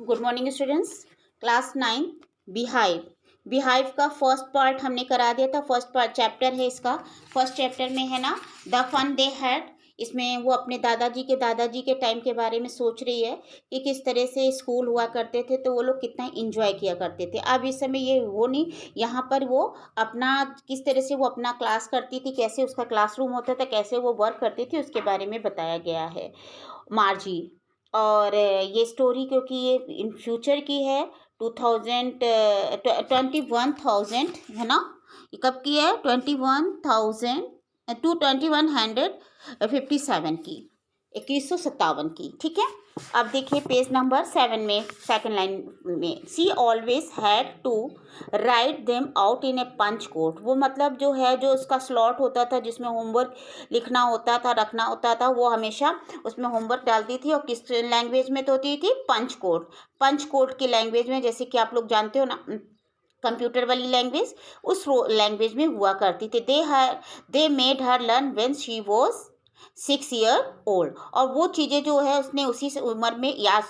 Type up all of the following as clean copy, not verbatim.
Good morning students. Class 9 beehive. Beehive का first part हमने करा दिया था। फर्स्ट पार्ट चैप्टर है इसका। फर्स्ट चैप्टर में है ना द फन दे हैड। इसमें वो अपने दादाजी के टाइम के बारे में सोच रही है कि किस तरह से स्कूल हुआ करते थे, तो वो लोग कितना इंजॉय किया करते थे। अब इस समय ये वो नहीं, यहाँ पर वो अपना किस तरह से वो अपना क्लास करती थी, कैसे उसका क्लासरूम होता था, कैसे वो वर्क करती थी, उसके बारे में बताया गया है। मार्जी। और ये स्टोरी क्योंकि ये इन फ्यूचर की है, 2000 21,000 है ना। ये कब की है? 21,257 की, 2157 की। ठीक है। अब देखिए पेज नंबर 7 में सेकंड लाइन में, she always had to write them out in a punch code. वो मतलब जो है, जो उसका स्लॉट होता था जिसमें होमवर्क लिखना होता था, रखना होता था, वो हमेशा उसमें होमवर्क डालती थी। और किस लैंग्वेज में तो होती थी? Punch code. पंच कोड की लैंग्वेज में, जैसे कि आप लोग जानते हो ना, कंप्यूटर वाली लैंग्वेज, उस लैंग्वेज में हुआ करती थी। They made her learn when she was 6 year old. और वो चीज़ें जो है उसने उसी से उम्र में याद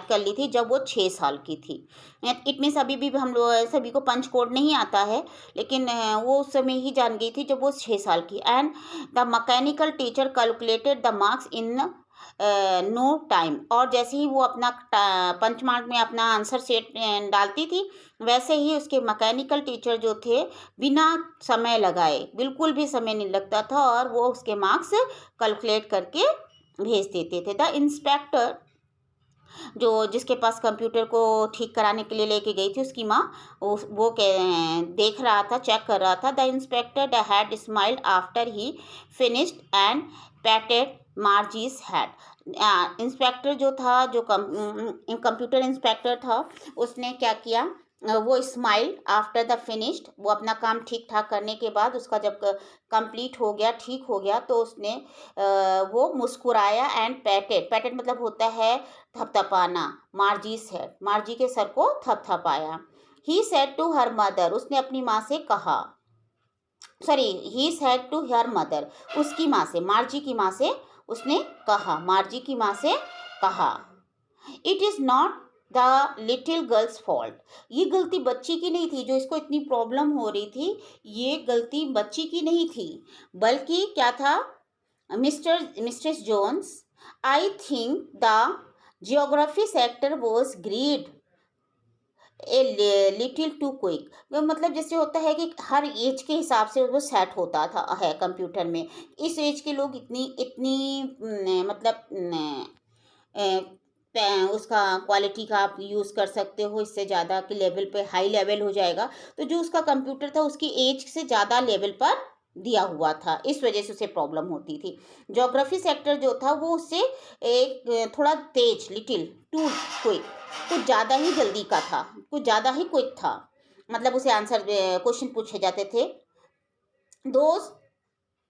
कर ली थी जब वो 6 साल की थी। इट मीन्स अभी भी हम लोग सभी को पंच कोड नहीं आता है, लेकिन वो उस समय ही जान गई थी जब वो 6 साल की। And the mechanical teacher calculated the marks in no time. और जैसे ही वो अपना पंच मार्क में अपना आंसर सेट डालती थी, वैसे ही उसके मैकेनिकल टीचर जो थे, बिना समय लगाए, बिल्कुल भी समय नहीं लगता था, और वो उसके मार्क्स कैलकुलेट करके भेज देते थे। द इंस्पेक्टर, जो जिसके पास कंप्यूटर को ठीक कराने के लिए लेके गई थी, उसकी माँ, वो देख रहा था, चेक कर रहा था। The inspector the had smiled after he finished and patted Margie's head. Inspector जो था, जो कंप्यूटर इंस्पेक्टर था, उसने क्या किया, वो स्माइल आफ्टर द फिनिश्ड, वो अपना काम ठीक ठाक करने के बाद, उसका जब कंप्लीट हो गया, ठीक हो गया, तो उसने वो मुस्कुराया। एंड पैटेड, पैटेड मतलब होता है थपथपाना, मार्जीज है, मार्जी के सर को थपथपाया। He said to her mother, उसने अपनी माँ से कहा, sorry, he said to her mother, उसकी माँ से, मार्जी की माँ से उसने कहा, मार्जी की माँ से कहा, it is not the little girls fault. ये गलती बच्ची की नहीं थी, जो इसको इतनी प्रॉब्लम हो रही थी, ये गलती बच्ची की नहीं थी, बल्कि क्या था, mistress Jones, I think the geography sector was geared a little too quick. मतलब जैसे होता है कि हर एज के हिसाब से वो सेट होता था है कंप्यूटर में। इस एज के लोग इतनी इतनी मतलब उसका क्वालिटी का आप यूज़ कर सकते हो, इससे ज़्यादा के लेवल पे हाई लेवल हो जाएगा। तो जो उसका कंप्यूटर था, उसकी एज से ज़्यादा लेवल पर दिया हुआ था, इस वजह से उसे प्रॉब्लम होती थी। ज्योग्राफी सेक्टर जो था, वो उससे एक थोड़ा तेज, लिटिल टू क्विक, कुछ ज़्यादा ही जल्दी का था, कुछ ज़्यादा ही क्विक था। मतलब उसे आंसर क्वेश्चन पूछे जाते थे। दोज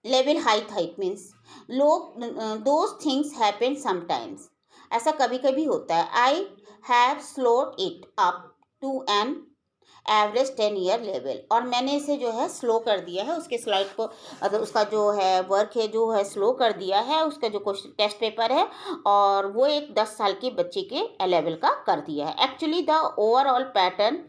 लेवल हाई था, इट मीन्स लोग, दोज थिंग्स हैपन समटाइम्स, ऐसा कभी कभी होता है। I have slowed it up to an average 10 year level, और मैंने इसे जो है स्लो कर दिया है, उसके स्लाइड को, अगर उसका जो है वर्क है जो है स्लो कर दिया है, उसका जो क्वेश्चन टेस्ट पेपर है, और वो एक 10 साल के बच्चे के लेवल का कर दिया है। Actually the overall pattern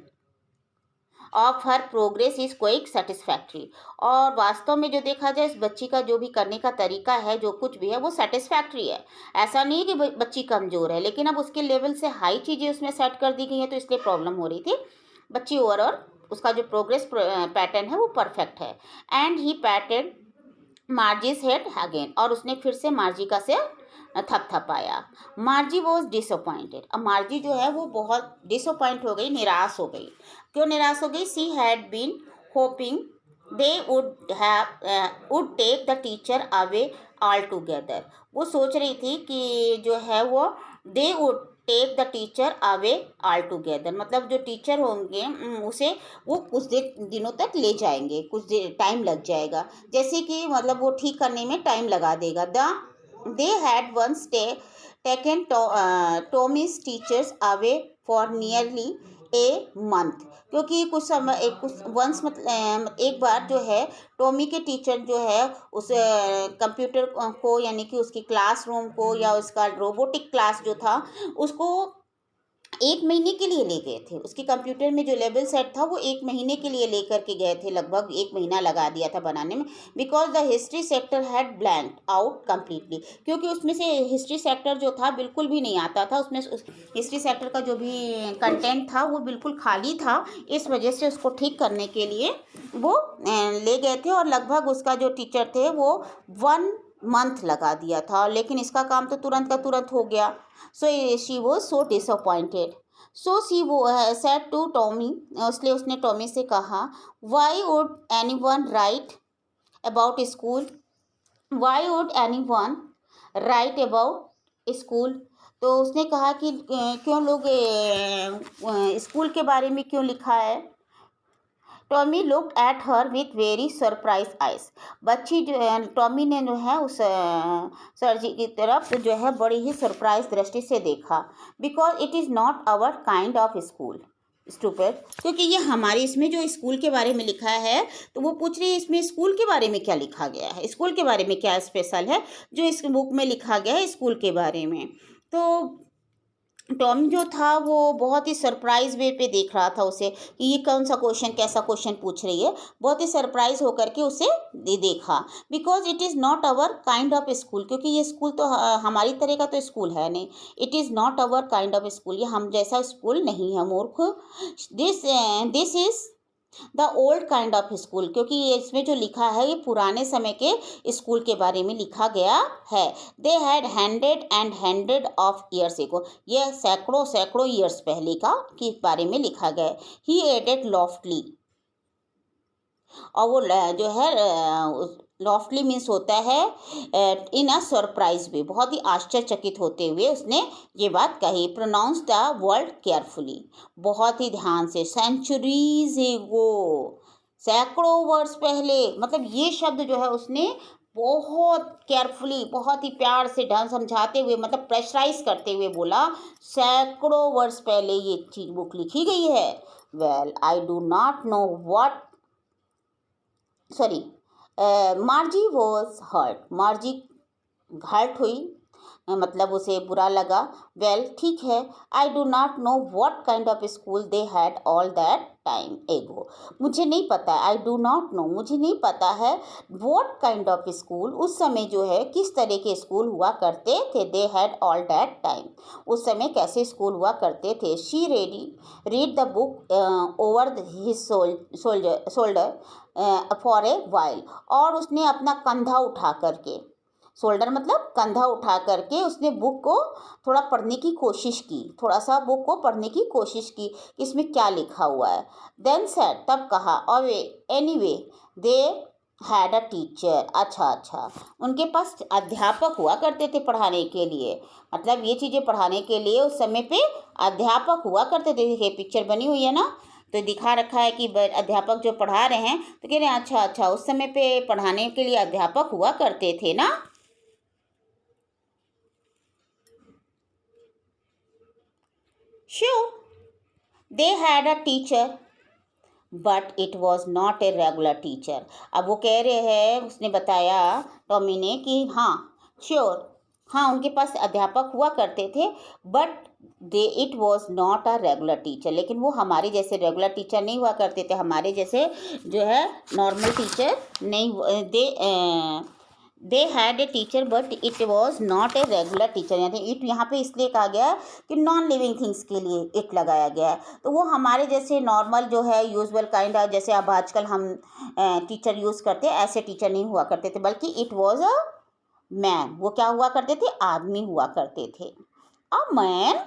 of her progress is quite satisfactory. और वास्तव में जो देखा जाए, इस बच्ची का जो भी करने का तरीका है, जो कुछ भी है, वो सेटिस्फैक्ट्री है। ऐसा नहीं है कि बच्ची कमज़ोर है, लेकिन अब उसके लेवल से हाई चीज़ें उसमें सेट कर दी गई हैं, तो इसलिए प्रॉब्लम हो रही थी। बच्ची ओवरऑल उसका जो प्रोग्रेस पैटर्न है वो परफेक्ट है। And he patted Margie's head again, और उसने फिर से मार्जी का से थपथपाया। मार्जी वॉज डिसअपॉइंटेड। अब मार्जी जो है वो बहुत डिसअपॉइंट हो गई, निराश हो गई। क्यों निराश हो गई? She had been hoping they would take the teacher away altogether. वो सोच रही थी कि जो है वो they would take the teacher away altogether, मतलब जो टीचर होंगे उसे वो कुछ दिनों तक ले जाएंगे, कुछ टाइम लग जाएगा, जैसे कि मतलब वो ठीक करने में टाइम लगा देगा। They had once taken Tommy's teachers away for nearly a month, क्योंकि कुछ समय कुछ वंस मतलब एक बार जो है टॉमी के टीचर जो है उस कंप्यूटर को, यानी कि उसकी क्लासरूम को, या उसका रोबोटिक क्लास जो था, उसको 1 महीने के लिए ले गए थे। उसके कंप्यूटर में जो लेवल सेट था वो 1 महीने के लिए लेकर के गए थे, लगभग 1 महीना लगा दिया था बनाने में। Because the history sector had blanked out completely, क्योंकि उसमें से हिस्ट्री सेक्टर जो था बिल्कुल भी नहीं आता था, उसमें हिस्ट्री सेक्टर का जो भी कंटेंट था वो बिल्कुल खाली था। इस वजह से उसको ठीक करने के लिए वो ले गए थे, और लगभग उसका जो टीचर थे वो 1 मंथ लगा दिया था, लेकिन इसका काम तो तुरंत का तुरंत हो गया। So she was so disappointed. So she वो सेड टू टॉमी, इसलिए उसने टॉमी से कहा, why would any one right about school, why would any one right about school. तो उसने कहा कि क्यों लोग स्कूल के बारे में क्यों लिखा है। Tommy looked at her with very surprise eyes. बच्ची जो है, टॉमी ने जो है उस सर जी की तरफ जो है बड़ी ही सरप्राइज दृष्टि से देखा। Because it is not our kind of school stupid, क्योंकि ये हमारे इसमें जो स्कूल के बारे में लिखा है, तो वो पूछ रही है इसमें स्कूल के बारे में क्या लिखा गया है, स्कूल के बारे में क्या स्पेशल है जो इस बुक में लिखा गया है स्कूल के बारे में। तो टॉम जो था वो बहुत ही सरप्राइज वे पे देख रहा था उसे कि ये कौन सा क्वेश्चन, कैसा क्वेश्चन पूछ रही है। बहुत ही सरप्राइज होकर के उसे देखा। Because it is not our kind of school, क्योंकि ये स्कूल तो हमारी तरह का तो स्कूल है नहीं। It is not our kind of school, ये हम जैसा स्कूल नहीं है मूर्ख। This is the old kind of school, क्योंकि ये इसमें जो लिखा है ये पुराने समय के स्कूल के बारे में लिखा गया है। They had hundred of years ago, ये सैकड़ों सैकड़ों ईयर्स पहले का के बारे में लिखा गया है। ही एडेड लॉफ्टली, और वो जो है लॉफ्टली मीन्स होता है इन अ सरप्राइज वे, बहुत ही आश्चर्यचकित होते हुए उसने ये बात कही। प्रोनाउंस द वर्ड केयरफुली, बहुत ही ध्यान से। सेंचुरीज एगो, सैकड़ों वर्ष पहले, मतलब ये शब्द जो है उसने बहुत केयरफुली, बहुत ही प्यार से ढंग समझाते हुए, मतलब प्रेशराइज करते हुए बोला, सैकड़ों वर्ष पहले ये चीज बुक लिखी गई है। Well I do not know what, sorry, Margie was hurt, Margie hurt हुई, मतलब उसे बुरा लगा। वेल ठीक है, I do not know what kind of school they had all that time ago, मुझे नहीं पता, आई डू नॉट नो, मुझे नहीं पता है व्हाट काइंड ऑफ स्कूल, उस समय जो है किस तरह के स्कूल हुआ करते थे। दे हैड ऑल दैट टाइम, उस समय कैसे स्कूल हुआ करते थे। She read the book over his shoulder for a while, और उसने अपना कंधा उठा करके, शोल्डर मतलब कंधा उठा करके उसने बुक को थोड़ा पढ़ने की कोशिश की, थोड़ा सा बुक को पढ़ने की कोशिश की कि इसमें क्या लिखा हुआ है। देन सेड, तब कहा, away anyway they had a teacher, अच्छा, उनके पास अध्यापक हुआ करते थे पढ़ाने के लिए, मतलब ये चीज़ें पढ़ाने के लिए उस समय पे अध्यापक हुआ करते थे। ये पिक्चर बनी हुई है ना, तो दिखा रखा है कि अध्यापक जो पढ़ा रहे हैं, तो कह रहे हैं अच्छा उस समय पे पढ़ाने के लिए अध्यापक हुआ करते थे ना। Sure, they had a teacher, but it was not a regular teacher. अब वो कह रहे हैं, उसने बताया टॉमी ने कि हाँ श्योर, हाँ उनके पास अध्यापक हुआ करते थे, but it was not a regular teacher, लेकिन वो हमारे जैसे रेगुलर टीचर नहीं हुआ करते थे, हमारे जैसे जो है नॉर्मल टीचर नहीं। They had a teacher but it was not a regular teacher, यानी इट यहाँ पे इसलिए कहा गया कि नॉन लिविंग थिंग्स के लिए इट लगाया गया है। तो वो हमारे जैसे नॉर्मल जो है यूजुअल काइंड ऑफ, जैसे अब आजकल हम टीचर यूज़ करते हैं, ऐसे टीचर नहीं हुआ करते थे, बल्कि इट वॉज अ मैन, वो क्या हुआ करते थे, आदमी हुआ करते थे। अ मैन,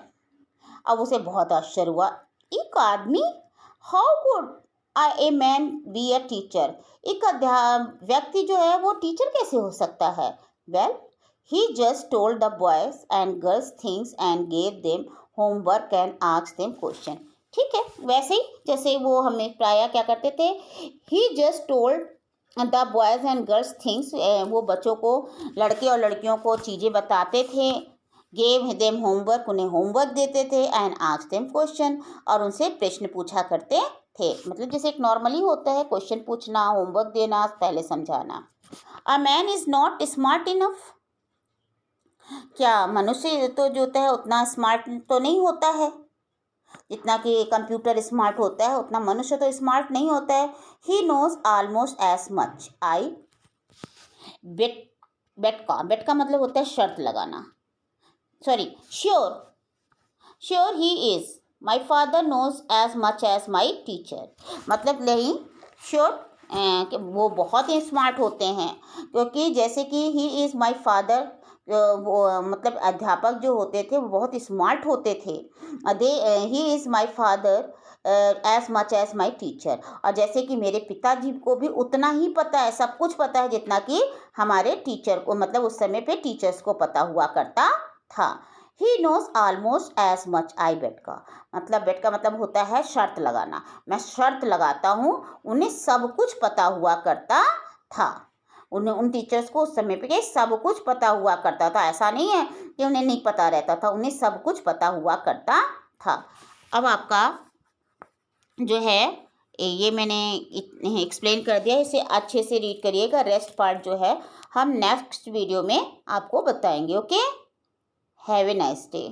अब उसे बहुत आश्चर्य हुआ, एक आदमी, how could a man be a teacher, एक व्यक्ति जो है वो टीचर कैसे हो सकता है। Well he just told the boys and girls things and gave them homework and asked them question. ठीक है, वैसे ही जैसे वो हमें प्राय क्या करते थे, he just told the boys and girls things, वो बच्चों को, लड़के और लड़कियों को चीज़ें बताते थे। गेव देम होमवर्क, उन्हें होमवर्क देते थे। एंड आस्क्ड देम क्वेश्चन, और उनसे प्रश्न पूछा करते थे, मतलब जैसे एक नॉर्मली होता है क्वेश्चन पूछना, होमवर्क देना, पहले समझाना। A man is not smart enough, क्या मनुष्य तो जो होता है उतना स्मार्ट तो नहीं होता है। जितना कि कंप्यूटर स्मार्ट होता है उतना मनुष्य तो स्मार्ट नहीं होता है. He knows almost as much. I bet. Bet का मतलब होता है शर्त लगाना. Sorry, sure. Sure he is. My father knows as much as my teacher. मतलब नहीं, श्योर कि वो बहुत ही स्मार्ट होते हैं, क्योंकि जैसे कि ही इज़ माई फादर, वो मतलब अध्यापक जो होते थे वो बहुत स्मार्ट होते थे. They he is my father as much as my teacher. और जैसे कि मेरे पिताजी को भी उतना ही पता है, सब कुछ पता है जितना कि हमारे टीचर को, मतलब उस समय पे टीचर्स को पता हुआ करता था. He knows almost as much. I bet का मतलब होता है शर्त लगाना. मैं शर्त लगाता हूँ उन्हें सब कुछ पता हुआ करता था. उन टीचर्स को उस समय पे सब कुछ पता हुआ करता था. ऐसा नहीं है कि उन्हें नहीं पता रहता था, उन्हें सब कुछ पता हुआ करता था. अब आपका जो है ये मैंने एक्सप्लेन कर दिया, इसे अच्छे से रीड करिएगा. रेस्ट पार्ट जो है हम नेक्स्ट वीडियो में आपको बताएंगे. Okay, have a nice day.